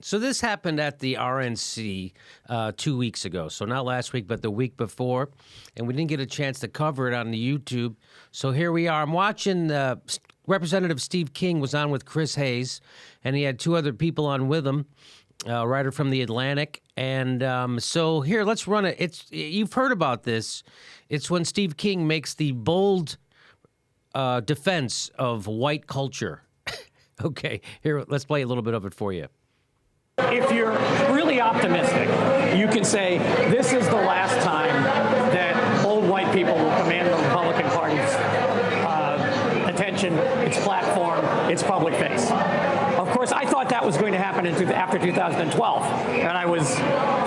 So this happened at the RNC 2 weeks ago. So not last week, but the week before. And we didn't get a chance to cover it on the YouTube. So here we are. I'm watching Representative Steve King was on with Chris Hayes, and he had two other people on with him, a writer from The Atlantic. And so here, let's run it. You've heard about this. It's when Steve King makes the bold defense of white culture. Okay, here, let's play a little bit of it for you. If you're really optimistic, you can say this is the last time that old white people will command the Republican Party's attention, its platform, its public face. Of course, I thought that was going to happen after 2012, and I was,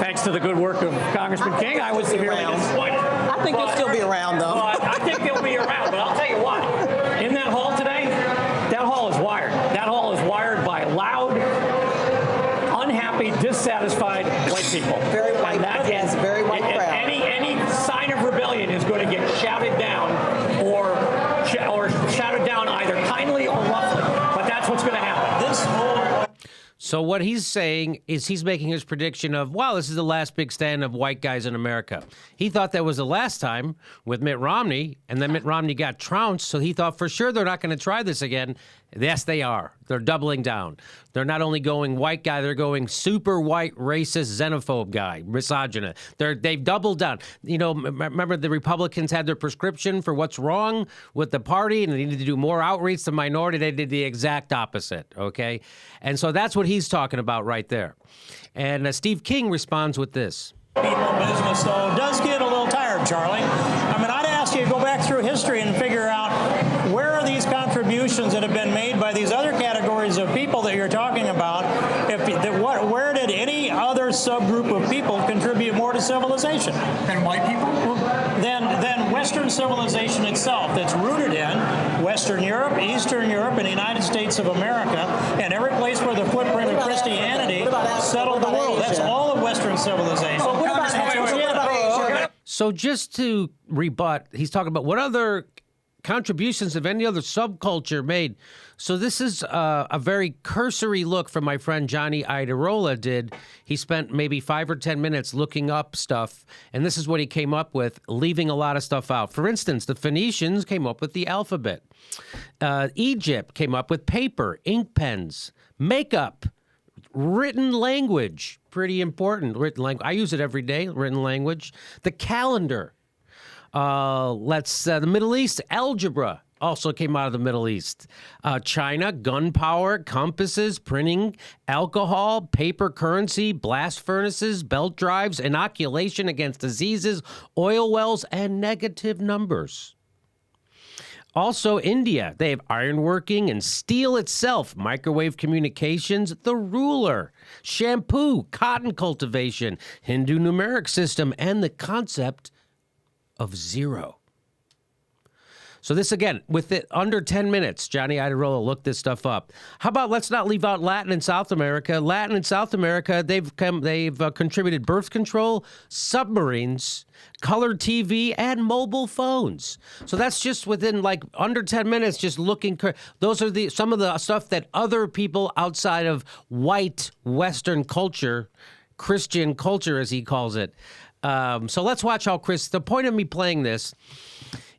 thanks to the good work of Congressman King, I was severely disappointed. I think they'll still be around, though. But I think they'll be around, but I'll tell you what, in that hall today, that hall is wired. That hall is wired by loud, unhappy, dissatisfied white people. Very white. Yes, very white crowd. Any sign of rebellion is going to get shouted down, or shouted down either kindly or roughly. But that's what's going to happen. So what he's saying is he's making his prediction of, wow, this is the last big stand of white guys in America. He thought that was the last time with Mitt Romney, and then Mitt Romney got trounced, so he thought for sure they're not going to try this again. Yes, they are. They're doubling down. They're not only going white guy, they're going super white, racist, xenophobe guy, misogynist. They've doubled down. You know, remember the Republicans had their prescription for what's wrong with the party, and they needed to do more outreach to minority. They did the exact opposite, okay? And so that's what he's talking about right there. And Steve King responds with this. People business, though, does get a little tired, Charlie. I mean, I'd ask you to go back through history and figure out where are these contributions that have been made by these other categories of people that you're talking about. Where did any other subgroup of people contribute more to civilization? Than white people? Than Western civilization itself, that's rooted in Western Europe, Eastern Europe, and the United States of America, and every place where the footprint of Christianity settled the world. That's all of Western civilization. So just to rebut, he's talking about what other contributions of any other subculture made. So this is a very cursory look from my friend Johnny Idarola did. He spent maybe 5 or 10 minutes looking up stuff, and this is what he came up with, leaving a lot of stuff out. For instance, the Phoenicians came up with the alphabet. Egypt came up with paper, ink pens, makeup, written language, pretty important, written language. I use it every day, written language. The calendar. The Middle East, algebra also came out of the Middle East. China, gunpowder, compasses, printing, alcohol, paper currency, blast furnaces, belt drives, inoculation against diseases, oil wells, and negative numbers. Also, India, they have ironworking and steel itself, microwave communications, the ruler, shampoo, cotton cultivation, Hindu numeric system, and the concept of zero. So this, again, with it under 10 minutes, Johnny Idarola looked this stuff up. How about let's not leave out Latin and South America. Latin and South America, they've contributed birth control, submarines, color TV, and mobile phones. So that's just within like under 10 minutes, just looking. Those are some of the stuff that other people outside of white Western culture, Christian culture, as he calls it. So let's watch how the point of me playing this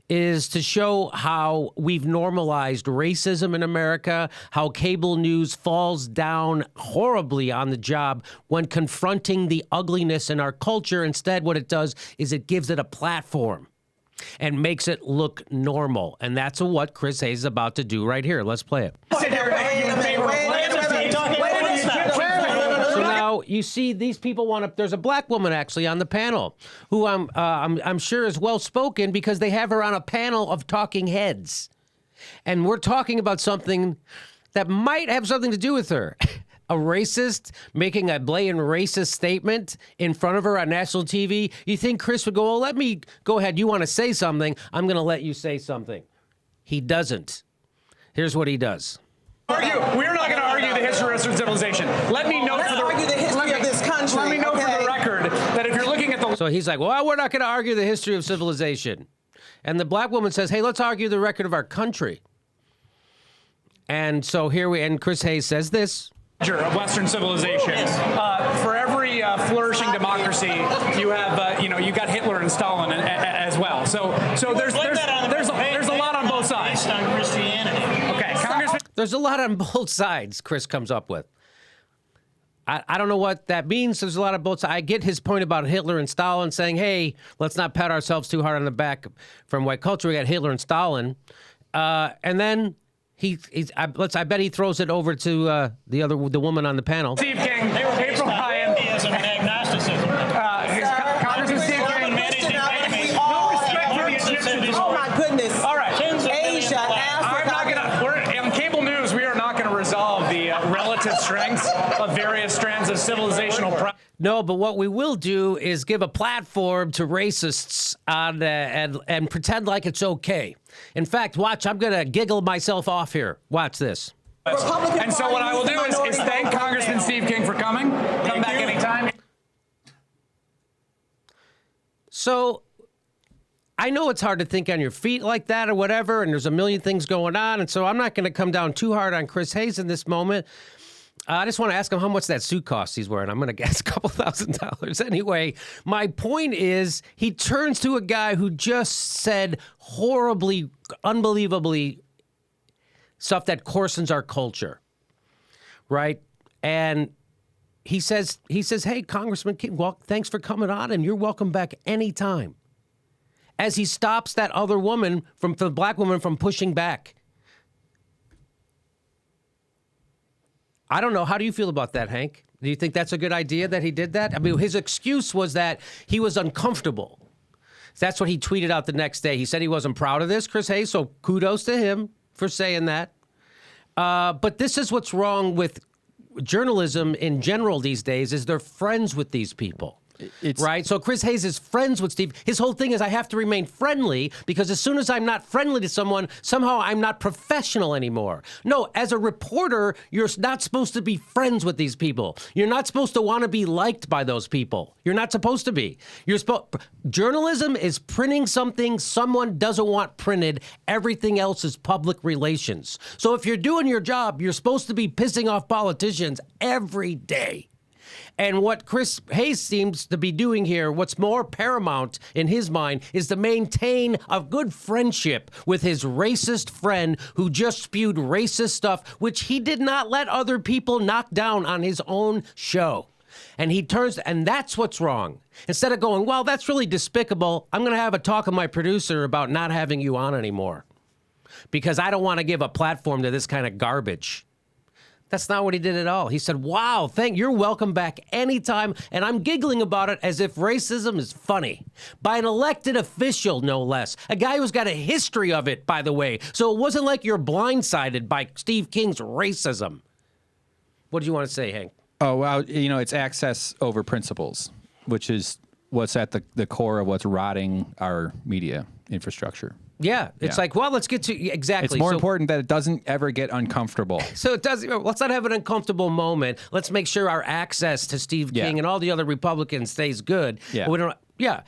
is to show how we've normalized racism in America, how cable news falls down horribly on the job when confronting the ugliness in our culture. Instead, what it does is it gives it a platform and makes it look normal. And that's what Chris Hayes is about to do right here. Let's play it. So now you see these people want to. There's a black woman actually on the panel who I'm sure is well spoken because they have her on a panel of talking heads, and we're talking about something that might have something to do with her. A racist making a blatant racist statement in front of her on national TV. You think Chris would go, well, let me go ahead. You want to say something? I'm going to let you say something. He doesn't. Here's what he does. We're not going to argue the history of Western civilization. Let me note for the record that if you're looking at the... So he's like, well, we're not going to argue the history of civilization. And the black woman says, hey, let's argue the record of our country. And so and Chris Hayes says this. of Western civilization. For every flourishing democracy, you have, you got Hitler and Stalin as well. So there's a lot on both sides. Based on Christianity. Okay, Congressman. There's a lot on both sides, Chris comes up with. I don't know what that means. There's a lot of both sides. I get his point about Hitler and Stalin saying, hey, let's not pat ourselves too hard on the back from white culture. We got Hitler and Stalin. And then I bet he throws it over to the woman on the panel. Steve King, They were based April on Ryan. atheism and agnosticism. Congressman Steve King. Oh my goodness. All right. Asia, Africa. On cable news, we are not going to resolve the relative strengths of various strands of civilizational practice. No, but what we will do is give a platform to racists and pretend like it's okay. In fact, watch, I'm going to giggle myself off here. Watch this. And so what I will do is thank Congressman Steve King for coming. Come back anytime. So I know it's hard to think on your feet like that or whatever, and there's a million things going on, and so I'm not going to come down too hard on Chris Hayes in this moment. I just want to ask him how much that suit costs he's wearing. I'm going to guess a couple $1,000s. Anyway, my point is he turns to a guy who just said horribly, unbelievably stuff that coarsens our culture, right? And he says, hey, Congressman King, well, thanks for coming on, and you're welcome back anytime. As he stops that other woman, the black woman, from pushing back. I don't know. How do you feel about that, Hank? Do you think that's a good idea that he did that? I mean, his excuse was that he was uncomfortable. That's what he tweeted out the next day. He said he wasn't proud of this, Chris Hayes, so kudos to him for saying that. But this is what's wrong with journalism in general these days, is they're friends with these people. Right? So Chris Hayes is friends with Steve. His whole thing is I have to remain friendly because as soon as I'm not friendly to someone, somehow I'm not professional anymore. No, as a reporter, you're not supposed to be friends with these people. You're not supposed to want to be liked by those people. You're not supposed to be. Journalism is printing something someone doesn't want printed. Everything else is public relations. So if you're doing your job, you're supposed to be pissing off politicians every day. And what Chris Hayes seems to be doing here, what's more paramount in his mind, is to maintain a good friendship with his racist friend who just spewed racist stuff, which he did not let other people knock down on his own show. And and that's what's wrong. Instead of going, well, that's really despicable, I'm going to have a talk with my producer about not having you on anymore because I don't want to give a platform to this kind of garbage. That's not what he did at all. He said, wow, you're welcome back anytime. And I'm giggling about it as if racism is funny. By an elected official, no less. A guy who's got a history of it, by the way. So it wasn't like you're blindsided by Steve King's racism. What do you want to say, Hank? Oh, well, it's access over principles, which is what's at the core of what's rotting our media infrastructure. Yeah, it's like, well, let's get to exactly. It's more important that it doesn't ever get uncomfortable. So it does. Let's not have an uncomfortable moment. Let's make sure our access to Steve King and all the other Republicans stays good. Yeah. We don't. Yeah,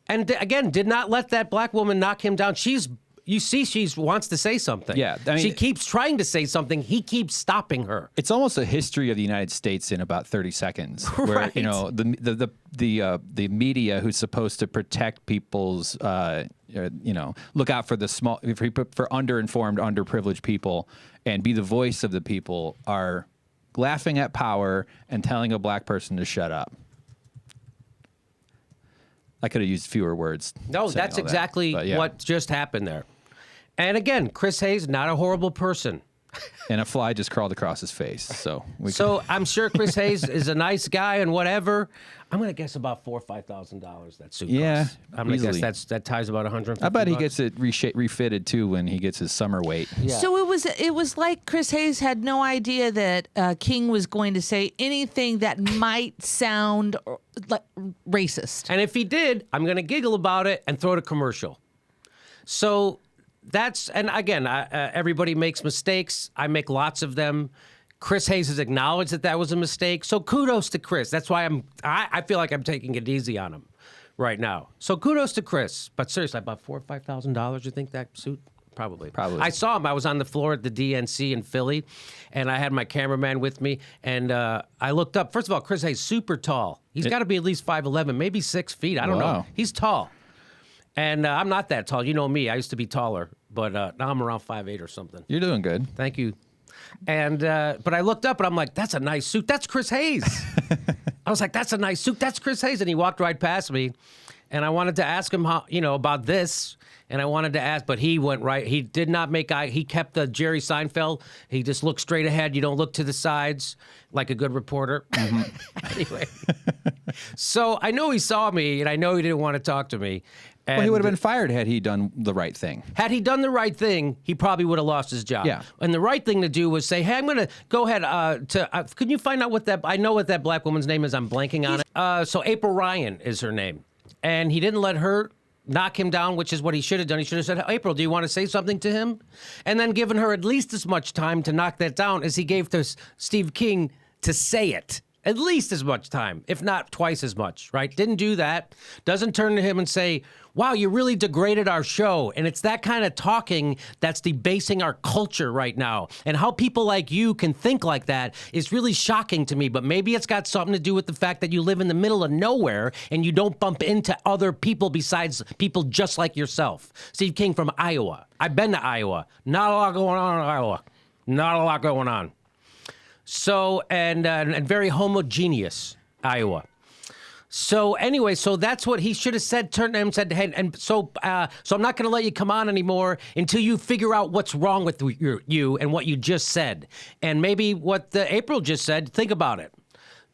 and again, did not let that black woman knock him down. You see, she wants to say something. Yeah, I mean, she keeps trying to say something. He keeps stopping her. It's almost a history of the United States in about 30 seconds, where Right. the media who's supposed to protect people's, look out for the small, for underinformed, underprivileged people, and be the voice of the people, are laughing at power and telling a black person to shut up. I could have used fewer words. No, that's exactly what just happened there. And again, Chris Hayes, not a horrible person. And a fly just crawled across his face. So I'm sure Chris Hayes is a nice guy and whatever. I'm going to guess about $4,000 or $5,000 that suit costs. I'm going to guess that ties about $150. I bet he gets it refitted too when he gets his summer weight. Yeah. So it was like Chris Hayes had no idea that King was going to say anything that might sound like racist. And if he did, I'm going to giggle about it and throw it a commercial. So and again, everybody makes mistakes. I make lots of them. Chris Hayes has acknowledged that was a mistake. So kudos to Chris. That's why I feel like I'm taking it easy on him right now. So kudos to Chris. But seriously, about $4,000 or $5,000, you think that suit Probably. Probably. I saw him. I was on the floor at the DNC in Philly, and I had my cameraman with me, and I looked up. First of all, Chris Hayes, super tall. He's got to be at least 5'11", maybe 6 feet. I don't know. He's tall. And I'm not that tall. You know me. I used to be taller, but now I'm around 5'8" or something. You're doing good. Thank you. And but I looked up, and I'm like, that's a nice suit. That's Chris Hayes. I was like, that's a nice suit. That's Chris Hayes. And he walked right past me, and I wanted to ask him how, about this. And I wanted to ask, but he went right. He did not make eye. He kept the Jerry Seinfeld. He just looked straight ahead. You don't look to the sides like a good reporter. Anyway, so I know he saw me, and I know he didn't want to talk to me. And Well, he would have been fired had he done the right thing. Had he done the right thing, he probably would have lost his job. Yeah. And the right thing to do was say, hey, I'm going to go ahead can you find out what that, I know what that black woman's name is. I'm blanking on it. So April Ryan is her name. And he didn't let her knock him down, which is what he should have done. He should have said, April, do you want to say something to him? And then given her at least as much time to knock that down as he gave to Steve King to say it. At least as much time, if not twice as much, right? Didn't do that. Doesn't turn to him and say, wow, you really degraded our show. And it's that kind of talking that's debasing our culture right now. And how people like you can think like that is really shocking to me. But maybe it's got something to do with the fact that you live in the middle of nowhere and you don't bump into other people besides people just like yourself. Steve King from Iowa. I've been to Iowa. Not a lot going on in Iowa. Not a lot going on. So, and very homogeneous, Iowa. So anyway, so that's what he should have said, turned to him and said, hey, and so I'm not going to let you come on anymore until you figure out what's wrong with you and what you just said. And maybe what April just said, think about it.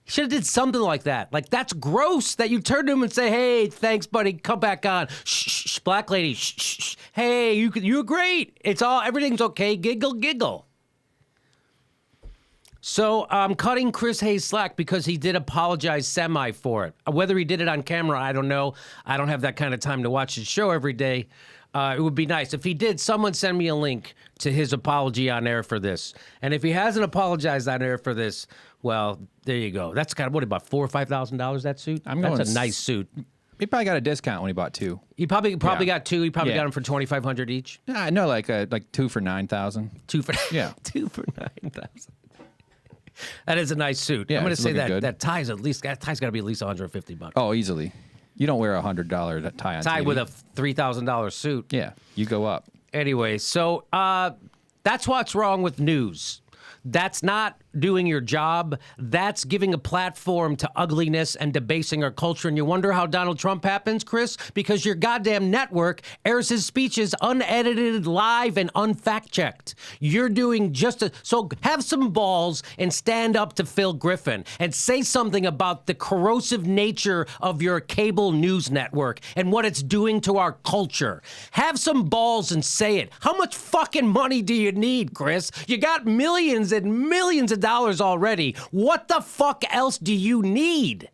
He should have did something like that. Like, that's gross that you turn to him and say, hey, thanks, buddy, come back on. Shh, black lady, shh. Hey, you're great. Everything's okay, giggle, giggle. So I'm cutting Chris Hayes slack because he did apologize semi for it. Whether he did it on camera, I don't know. I don't have that kind of time to watch his show every day. It would be nice. If he did, someone send me a link to his apology on air for this. And if he hasn't apologized on air for this, well, there you go. That's got, about $4,000 or $5,000, that suit? That's a nice suit. He probably got a discount when he bought two. He probably got two. He probably got them for $2,500 each. Yeah, no, like two for $9,000. Two for $9,000. That is a nice suit. Yeah, I'm going to say good. that tie's got to be at least $150. Oh, easily. You don't wear a $100 tie on tie TV. with a $3,000 suit. Yeah, you go up. Anyway, so that's what's wrong with news. That's not doing your job. That's giving a platform to ugliness and debasing our culture. And you wonder how Donald Trump happens, Chris? Because your goddamn network airs his speeches unedited, live, and unfact-checked. You're doing so have some balls and stand up to Phil Griffin and say something about the corrosive nature of your cable news network and what it's doing to our culture. Have some balls and say it. How much fucking money do you need, Chris? You got millions and millions of dollars already. What the fuck else do you need?